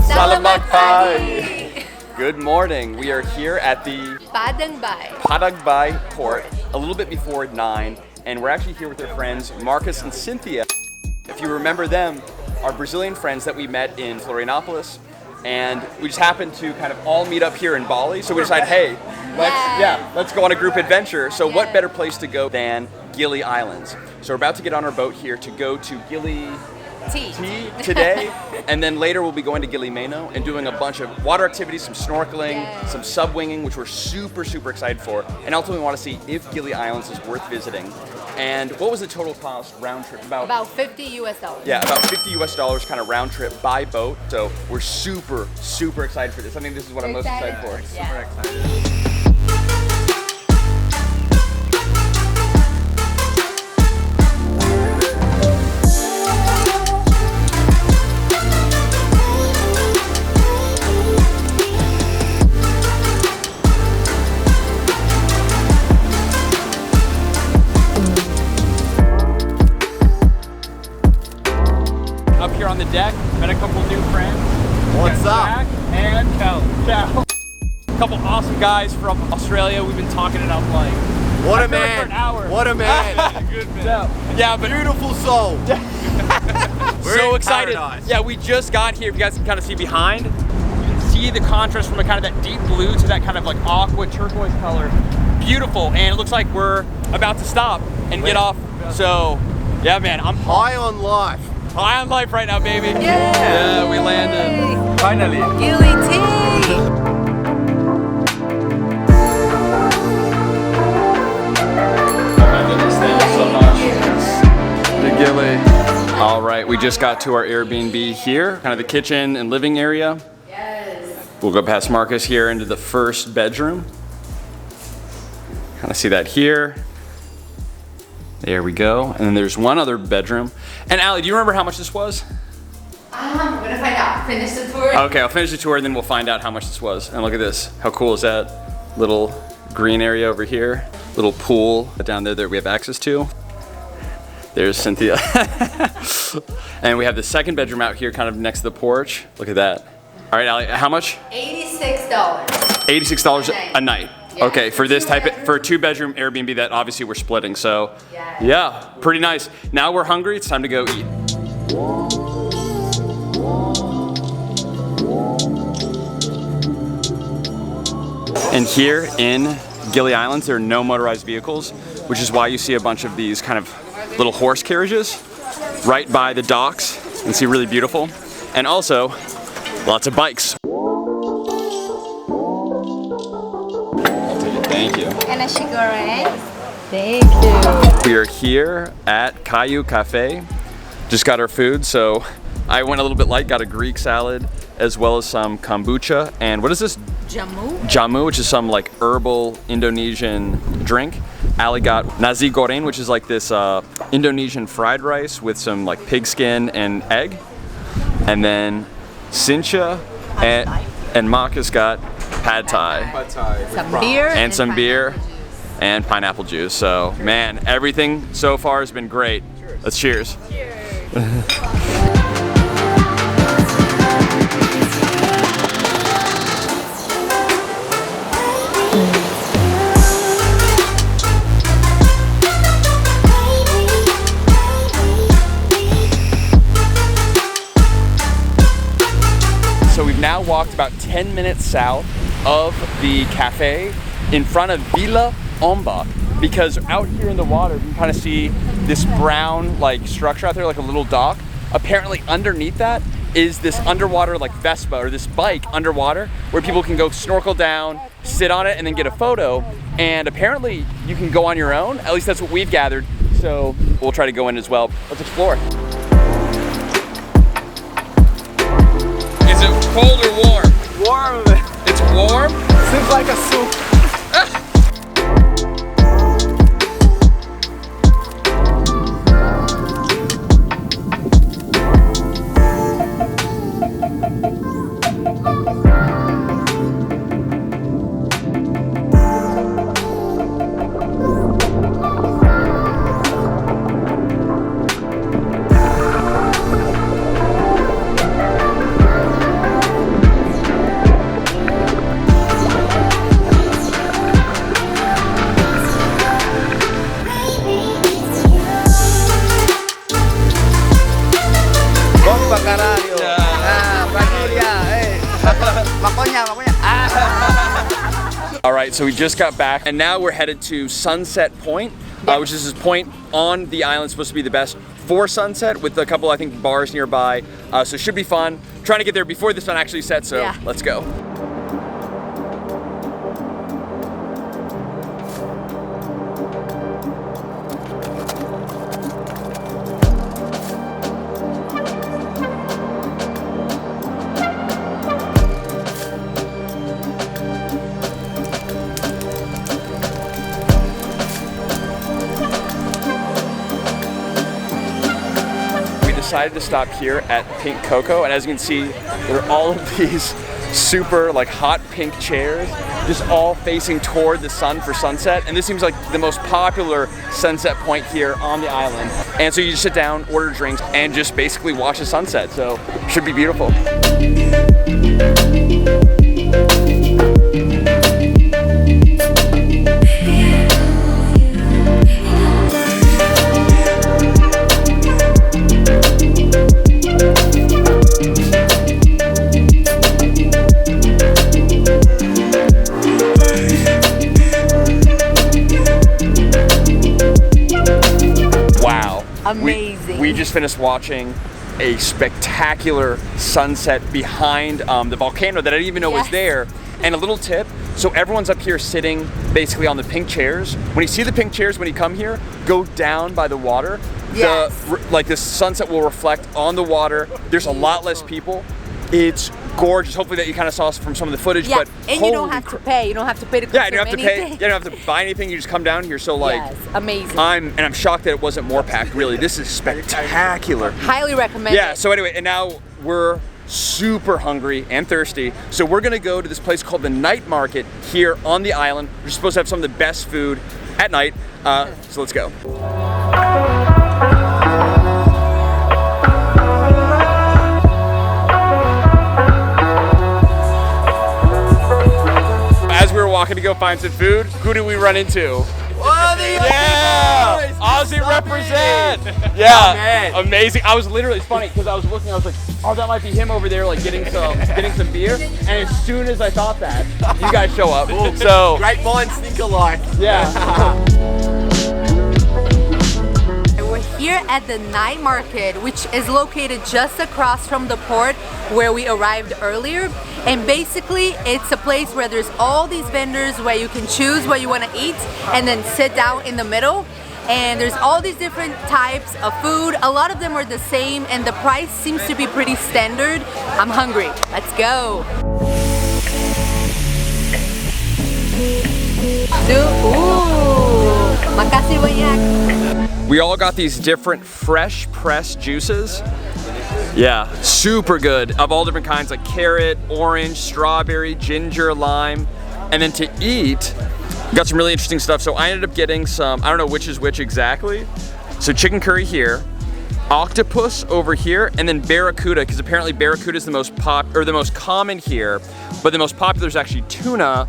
Selamat pagi! Good morning. We are here at the Padang port a little bit before 9, and we're actually here with their friends Marcus and Cynthia. If you remember them, our Brazilian friends that we met in Florianopolis, and we just happened to kind of all meet up here in Bali. So we decided, hey, let's go on a group adventure. So what better place to go than Gili Islands? So we're about to get on our boat here to go to Gili today, and then later we'll be going to Gili Meno and doing a bunch of water activities, some snorkeling, some sub-winging, which we're super excited for, and ultimately we want to see if Gili Islands is worth visiting. And what was the total cost round trip? About $50 US. Yeah, about $50 US kind of round trip by boat. So we're super excited for this. I think this is what I'm most excited for. Yeah. Super excited. Up here on the deck, met a couple new friends. What's up? Jack and Cal. A couple awesome guys from Australia. We've been talking it up like What a for an hour. man! What a man! Good man. Yeah, but Beautiful soul. We're so in excited. paradise. Yeah, we just got here. If you guys can kind of see behind, you can see the contrast from a kind of that deep blue to that kind of like aqua turquoise color. Beautiful, and it looks like we're about to stop and get off. So, yeah, man, I'm High on life. high on life right now, baby. Yay! Yeah, we landed. Finally. Gili tea! The Gili. All right, we just got to our Airbnb here, kind of the kitchen and living area. Yes. We'll go past Marcus here into the first bedroom. Kind of see that here. There we go. And then there's one other bedroom. And Allie, do you remember how much this was? I'm gonna find out. Finish the tour. Okay, I'll finish the tour and then we'll find out how much this was. And look at this. How cool is that? Little green area over here. Little pool down there that we have access to. There's Cynthia. And we have the second bedroom out here kind of next to the porch. Look at that. All right, Allie, how much? $86. $86 a night. Yeah. Okay, for this for a 2-bedroom Airbnb that obviously we're splitting. So yeah, pretty nice. Now we're hungry, it's time to go eat. And here in Gili Islands, there are no motorized vehicles, which is why you see a bunch of these kind of little horse carriages right by the docks. You can see really beautiful. And also, lots of bikes. Thank you. And a sugar. Thank you. We are here at Caillou Cafe. Just got our food, so I went a little bit light, got a Greek salad, as well as some kombucha. And what is this? Jamu. Jamu, which is some like herbal Indonesian drink. Ali got nasi goreng, which is like this Indonesian fried rice with some like pig skin and egg. And then Cynthia and Marcus got pad thai. Some beer. And some beer pineapple juice. and pineapple juice. So man, everything so far has been great. Let's cheers. So we've now walked about 10 minutes south of the cafe in front of Villaomba, because out here in the water you can kind of see this brown like structure out there, like a little dock. Apparently underneath that is this underwater like Vespa, or this bike underwater, where people can go snorkel down, sit on it, and then get a photo. And apparently you can go on your own, at least that's what we've gathered. So we'll try to go in as well. Let's explore. Is it cold or warm? Warm. It's warm? Seems like a soup. so we just got back, and now we're headed to Sunset Point, which is this point on the island supposed to be the best for sunset, with a couple, I think, bars nearby. So it should be fun. Trying to get there before the sun actually sets, so let's go. Decided to stop here at Pink Coco, and as you can see, there are all of these super like hot pink chairs just all facing toward the sun for sunset, and this seems like the most popular sunset point here on the island. And so you just sit down, order drinks, and just basically watch the sunset, so should be beautiful. Amazing. We just finished watching a spectacular sunset behind the volcano that I didn't even know was there. And a little tip, so everyone's up here sitting basically on the pink chairs. When you see the pink chairs, when you come here, go down by the water. Like the sunset will reflect on the water. There's a lot less people. It's gorgeous. Hopefully that you kind of saw from some of the footage. But and you don't have to pay. You don't have to pay to consume you don't have to pay. You don't have to buy anything. You just come down here. So like, amazing. I'm shocked that it wasn't more packed. Really, this is spectacular. Highly recommend. Yeah. So anyway, and now we're super hungry and thirsty. So we're gonna go to this place called the Night Market here on the island. We're supposed to have some of the best food at night. So let's go. As we were walking to go find some food, who did we run into? Aussie represent! Yeah, amazing. I was literally, it's funny because I was looking, I was like, oh, that might be him over there, like getting some beer. And as soon as I thought that, you guys show up. So great minds think alike. Yeah. We're here at the Night Market, which is located just across from the port where we arrived earlier. And basically, it's a place where there's all these vendors where you can choose what you want to eat and then sit down in the middle. And there's all these different types of food. A lot of them are the same, and the price seems to be pretty standard. I'm hungry. Let's go. Ooh, makasih banyak. We all got these different fresh pressed juices. Yeah, super good, of all different kinds, like carrot, orange, strawberry, ginger, lime. And then to eat, got some really interesting stuff. So I ended up getting some, I don't know which is which exactly. So chicken curry here, octopus over here, and then barracuda, because apparently barracuda is the most common here, but the most popular is actually tuna,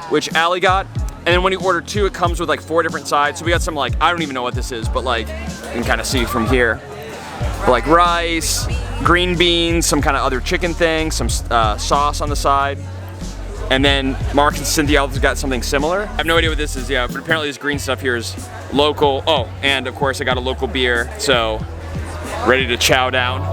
which Allie got. And then when you order two, it comes with like 4 different sides. So we got some like, I don't even know what this is, but like, you can kind of see from here. Like rice, green beans, some kind of other chicken thing, some sauce on the side. And then Mark and Cynthia also got something similar. I have no idea what this is, but apparently this green stuff here is local. Oh, and of course I got a local beer, so ready to chow down.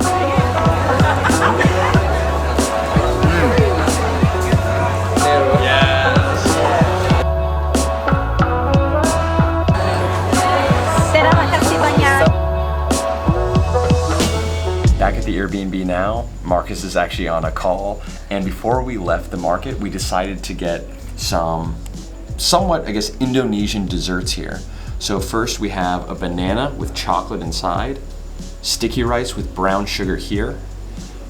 Back at the Airbnb now, Marcus is actually on a call, and before we left the market, we decided to get some somewhat, I guess, Indonesian desserts here. So first we have a banana with chocolate inside, sticky rice with brown sugar here.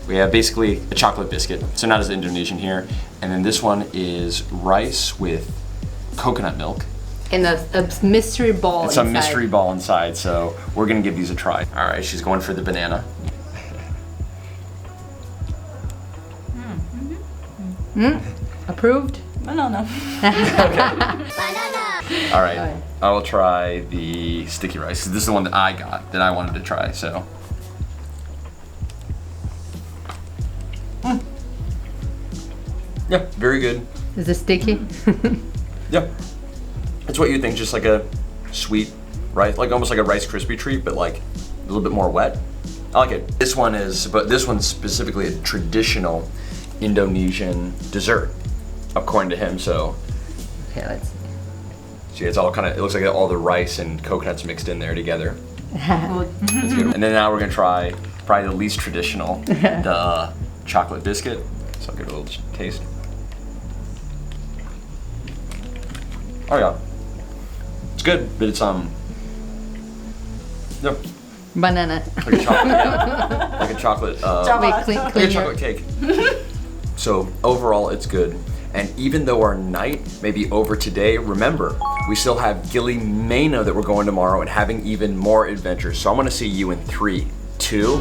We have basically a chocolate biscuit, so not as Indonesian here. And then this one is rice with coconut milk. And a mystery ball inside. It's a mystery ball inside, so we're gonna give these a try. All right, she's going for the banana. Approved? Banana. All right, I will try the sticky rice. This is the one that I got, that I wanted to try, so. Yeah, very good. Is it sticky? Yeah. It's what you think, just like a sweet rice, like almost like a Rice Krispie treat, but like a little bit more wet. I like it. This one's specifically a traditional Indonesian dessert, according to him. So, Okay, let's see, it's all it looks like all the rice and coconuts mixed in there together. That's good. And then now we're gonna try probably the least traditional, the chocolate biscuit. So I'll give it a little taste. Oh yeah, it's good, but it's yeah, banana. like a chocolate, yeah, like a chocolate, Wait, clean, like a clean chocolate cake. So overall, it's good. And even though our night may be over today, remember, we still have Gili Meno that we're going tomorrow and having even more adventures. So I'm gonna see you in 3, 2.